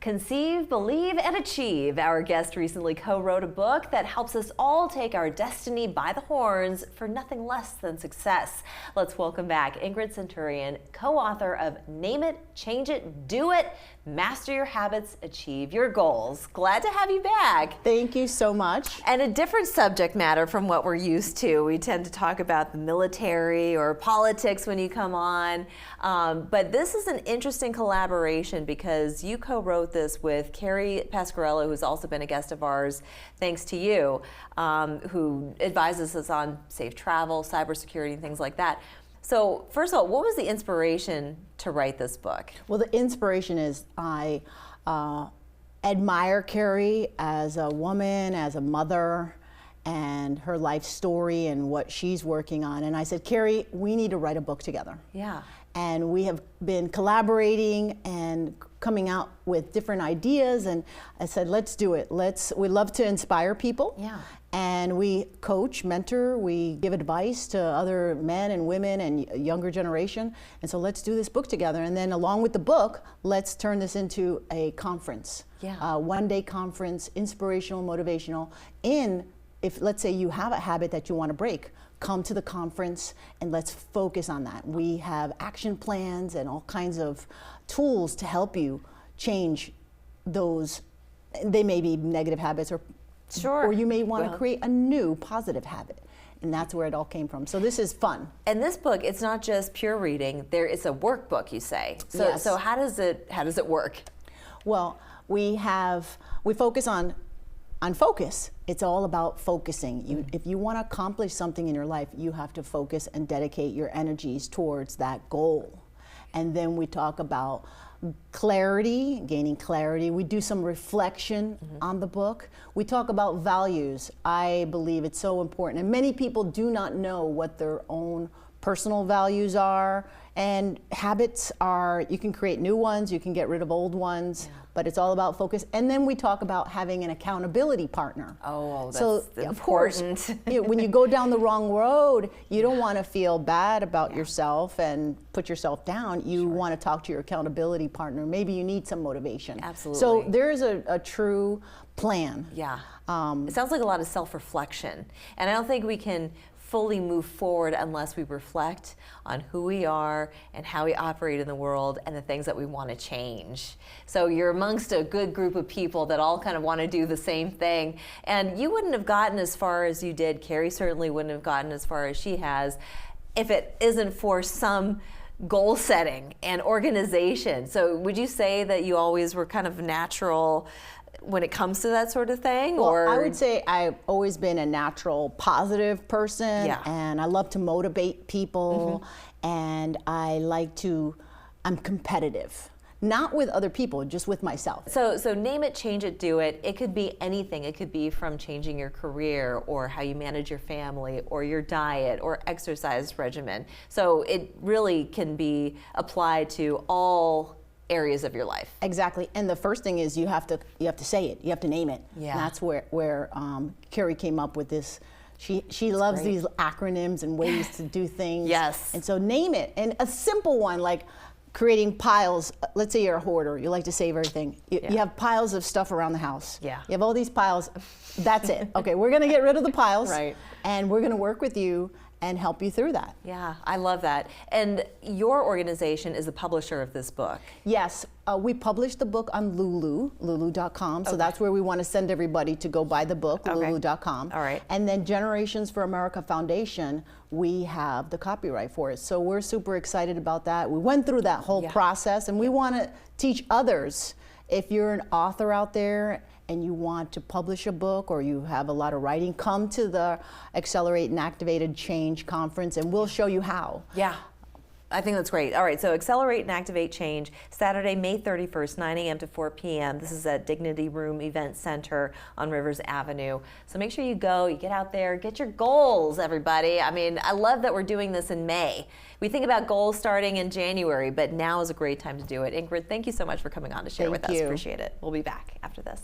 Conceive, Believe, and Achieve. Our guest recently co-wrote a book that helps us all take our destiny by the horns for nothing less than success. Let's welcome back Ingrid Centurion, co-author of Name It, Change It, Do It, Master Your Habits, Achieve Your Goals. Glad to have you back. Thank you so much. And a different subject matter from what we're used to. We tend to talk about the military or politics when you come on. But this is an interesting collaboration because you co-wrote this with Carrie Pasquarello, who's also been a guest of ours, thanks to you, who advises us on safe travel, cybersecurity, and things like that. So first of all, what was the inspiration to write this book? Well, the inspiration is I admire Carrie as a woman, as a mother, and her life story and what she's working on. And I said, Carrie, we need to write a book together. Yeah. And we have been collaborating and coming out with different ideas. And I said, let's do it. We love to inspire people. Yeah. And we coach, mentor, we give advice to other men and women and younger generation. And so let's do this book together. And then along with the book, let's turn this into a conference. Yeah. A one-day conference, inspirational, motivational. If let's say you have a habit that you want to break, come to the conference and let's focus on that. We have action plans and all kinds of tools to help you change those. They may be negative habits, sure. Or you may want to create a new positive habit. And that's where it all came from. So this is fun. And this book, it's not just pure reading. It's a workbook, you say. So, yes. So how does it work? Well, we focus on focus. It's all about focusing. If you want to accomplish something in your life, you have to focus and dedicate your energies towards that goal. And then we talk about clarity, gaining clarity. We do some reflection on the book. We talk about values. I believe it's so important. And many people do not know what their own personal values are. And habits are, you can create new ones, you can get rid of old ones, but it's all about focus. And then we talk about having an accountability partner. Oh, that's so important. Of course, when you go down the wrong road, you don't want to feel bad about yourself and put yourself down. You want to talk to your accountability partner. Maybe you need some motivation. Absolutely. So there's a true plan. Yeah. It sounds like a lot of self-reflection. And I don't think we can fully move forward unless we reflect on who we are and how we operate in the world and the things that we want to change. So you're amongst a good group of people that all kind of want to do the same thing. And you wouldn't have gotten as far as you did. Carrie certainly wouldn't have gotten as far as she has if it isn't for some goal setting and organization. So would you say that you always were kind of natural when it comes to that sort of thing? Well, or? I would say I've always been a natural positive person, and I love to motivate people, and I'm competitive. Not with other people, just with myself. So name it, change it, do it. It could be anything. It could be from changing your career or how you manage your family or your diet or exercise regimen. So it really can be applied to all areas of your life. Exactly. And the first thing is you have to say it. You have to name it. Yeah. And that's where Carrie came up with this. She loves these acronyms and ways to do things. Yes. And so name it. And a simple one like creating piles. Let's say you're a hoarder. You like to save everything. You have piles of stuff around the house. Yeah. You have all these piles. That's it. Okay, we're going to get rid of the piles. Right. And we're going to work with you and help you through that. Yeah, I love that. And your organization is the publisher of this book. Yes, we published the book on lulu.com, so that's where we want to send everybody to go buy the book, lulu.com. All right. And then Generations for America Foundation, we have the copyright for it. So we're super excited about that. We went through that whole process, and we want to teach others. If you're an author out there and you want to publish a book or you have a lot of writing, come to the Accelerate and Activated Change Conference and we'll show you how. Yeah, I think that's great. All right, so Accelerate and Activate Change, Saturday, May 31st, 9 a.m. to 4 p.m. This is at Dignity Room Event Center on Rivers Avenue. So make sure you go, you get out there, get your goals, everybody. I mean, I love that we're doing this in May. We think about goals starting in January, but now is a great time to do it. Ingrid, thank you so much for coming on to share with us. Appreciate it. We'll be back after this.